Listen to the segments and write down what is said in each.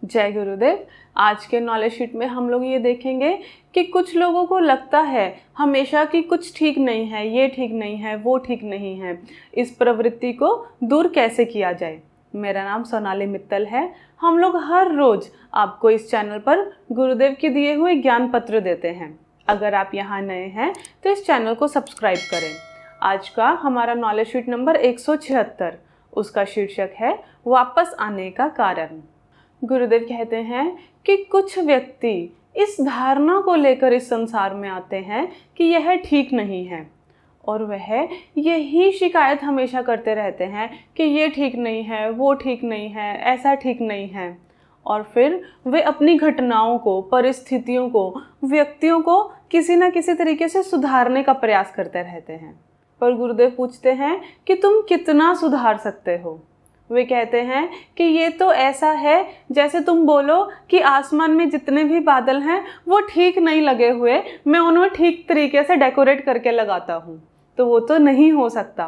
जय गुरुदेव। आज के नॉलेज शीट में हम लोग ये देखेंगे कि कुछ लोगों को लगता है हमेशा कि कुछ ठीक नहीं है, ये ठीक नहीं है, वो ठीक नहीं है। इस प्रवृत्ति को दूर कैसे किया जाए। मेरा नाम सोनाली मित्तल है। हम लोग हर रोज़ आपको इस चैनल पर गुरुदेव के दिए हुए ज्ञान पत्र देते हैं। अगर आप यहाँ नए हैं तो इस चैनल को सब्सक्राइब करें। आज का हमारा नॉलेज शीट नंबर 176, उसका शीर्षक है वापस आने का कारण। गुरुदेव कहते हैं कि कुछ व्यक्ति इस धारणा को लेकर इस संसार में आते हैं कि यह ठीक नहीं है, और वह यही शिकायत हमेशा करते रहते हैं कि ये ठीक नहीं है, वो ठीक नहीं है, ऐसा ठीक नहीं है। और फिर वे अपनी घटनाओं को, परिस्थितियों को, व्यक्तियों को किसी न किसी तरीके से सुधारने का प्रयास करते रहते हैं। पर गुरुदेव पूछते हैं कि तुम कितना सुधार सकते हो। वे कहते हैं कि ये तो ऐसा है जैसे तुम बोलो कि आसमान में जितने भी बादल हैं वो ठीक नहीं लगे हुए, मैं उन्हें ठीक तरीके से डेकोरेट करके लगाता हूँ, तो वो तो नहीं हो सकता।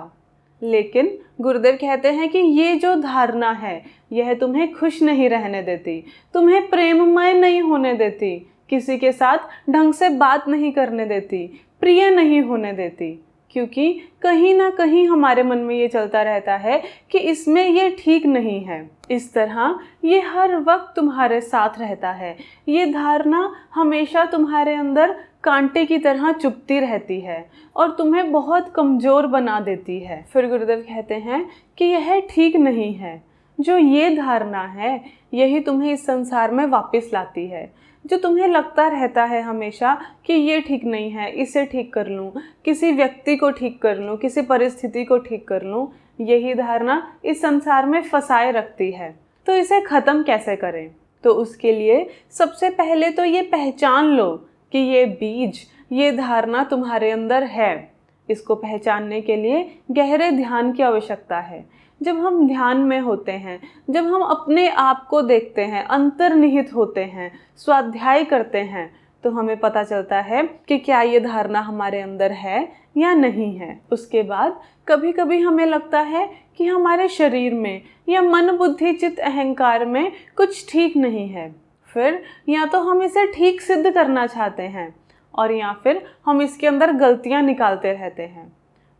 लेकिन गुरुदेव कहते हैं कि ये जो धारणा है यह तुम्हें खुश नहीं रहने देती, तुम्हें प्रेममय नहीं होने देती, किसी के साथ ढंग से बात नहीं करने देती, प्रिय नहीं होने देती। क्योंकि कहीं ना कहीं हमारे मन में ये चलता रहता है कि इसमें ये ठीक नहीं है। इस तरह ये हर वक्त तुम्हारे साथ रहता है। ये धारणा हमेशा तुम्हारे अंदर कांटे की तरह चुभती रहती है और तुम्हें बहुत कमज़ोर बना देती है। फिर गुरुदेव कहते हैं कि यह ठीक नहीं है। जो ये धारणा है यही तुम्हें इस संसार में वापस लाती है। जो तुम्हें लगता रहता है हमेशा कि ये ठीक नहीं है, इसे ठीक कर लूँ, किसी व्यक्ति को ठीक कर लूँ, किसी परिस्थिति को ठीक कर लूँ, यही धारणा इस संसार में फंसाए रखती है। तो इसे ख़त्म कैसे करें? तो उसके लिए सबसे पहले तो ये पहचान लो कि ये बीज, ये धारणा तुम्हारे अंदर है। इसको पहचानने के लिए गहरे ध्यान की आवश्यकता है। जब हम ध्यान में होते हैं, जब हम अपने आप को देखते हैं, अंतर्निहित होते हैं, स्वाध्याय करते हैं, तो हमें पता चलता है कि क्या ये धारणा हमारे अंदर है या नहीं है। उसके बाद कभी कभी हमें लगता है कि हमारे शरीर में या मन, बुद्धि, चित्त, अहंकार में कुछ ठीक नहीं है। फिर या तो हम इसे ठीक सिद्ध करना चाहते हैं और या फिर हम इसके अंदर गलतियां निकालते रहते हैं।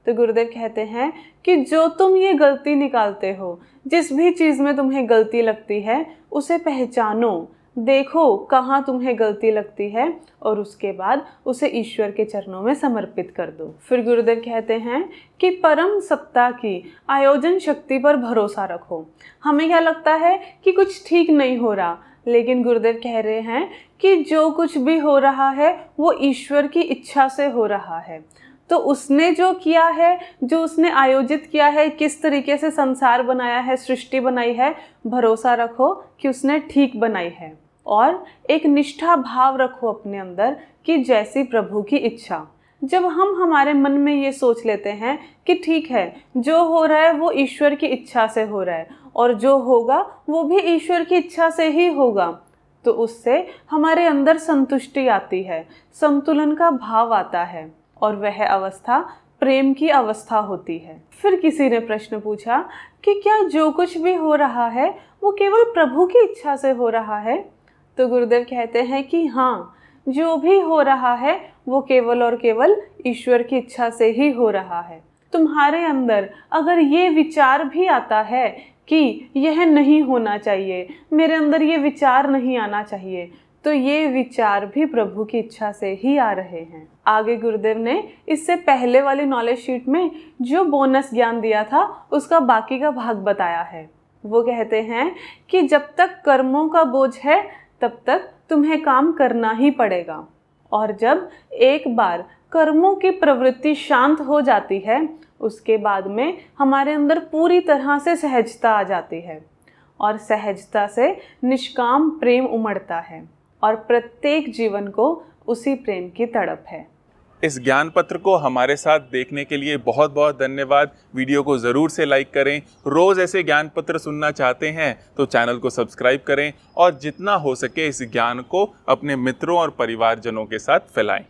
तो गुरुदेव कहते हैं कि जो तुम ये गलती निकालते हो, जिस भी चीज़ में तुम्हें गलती लगती है, उसे पहचानो, देखो कहाँ तुम्हें गलती लगती है और उसके बाद उसे ईश्वर के चरणों में समर्पित कर दो। फिर गुरुदेव कहते हैं कि परम सत्ता की आयोजन शक्ति पर भरोसा रखो। हमें क्या लगता है कि कुछ ठीक नहीं हो रहा, लेकिन गुरुदेव कह रहे हैं कि जो कुछ भी हो रहा है वो ईश्वर की इच्छा से हो रहा है। तो उसने जो किया है, जो उसने आयोजित किया है, किस तरीके से संसार बनाया है, सृष्टि बनाई है, भरोसा रखो कि उसने ठीक बनाई है। और एक निष्ठा भाव रखो अपने अंदर कि जैसी प्रभु की इच्छा। जब हम हमारे मन में ये सोच लेते हैं कि ठीक है, जो हो रहा है वो ईश्वर की इच्छा से हो रहा है और जो होगा वो भी ईश्वर की इच्छा से ही होगा, तो उससे हमारे अंदर संतुष्टि आती है, संतुलन का भाव आता है और वह अवस्था प्रेम की अवस्था होती है। फिर किसी ने प्रश्न पूछा कि क्या जो कुछ भी हो रहा है वो केवल प्रभु की इच्छा से हो रहा है? तो गुरुदेव कहते हैं कि हाँ, जो भी हो रहा है वो केवल और केवल ईश्वर की इच्छा से ही हो रहा है। तुम्हारे अंदर अगर ये विचार भी आता है कि यह नहीं होना चाहिए, मेरे अंदर ये विचार नहीं आना चाहिए, तो ये विचार भी प्रभु की इच्छा से ही आ रहे हैं। आगे गुरुदेव ने इससे पहले वाली नॉलेज शीट में जो बोनस ज्ञान दिया था उसका बाकी का भाग बताया है। वो कहते हैं कि जब तक कर्मों का बोझ है तब तक तुम्हें काम करना ही पड़ेगा, और जब एक बार कर्मों की प्रवृत्ति शांत हो जाती है उसके बाद में हमारे अंदर पूरी तरह से सहजता आ जाती है और सहजता से निष्काम प्रेम उमड़ता है और प्रत्येक जीवन को उसी प्रेम की तड़प है। इस ज्ञान पत्र को हमारे साथ देखने के लिए बहुत बहुत धन्यवाद। वीडियो को ज़रूर से लाइक करें। रोज़ ऐसे ज्ञान पत्र सुनना चाहते हैं तो चैनल को सब्सक्राइब करें और जितना हो सके इस ज्ञान को अपने मित्रों और परिवारजनों के साथ फैलाएं।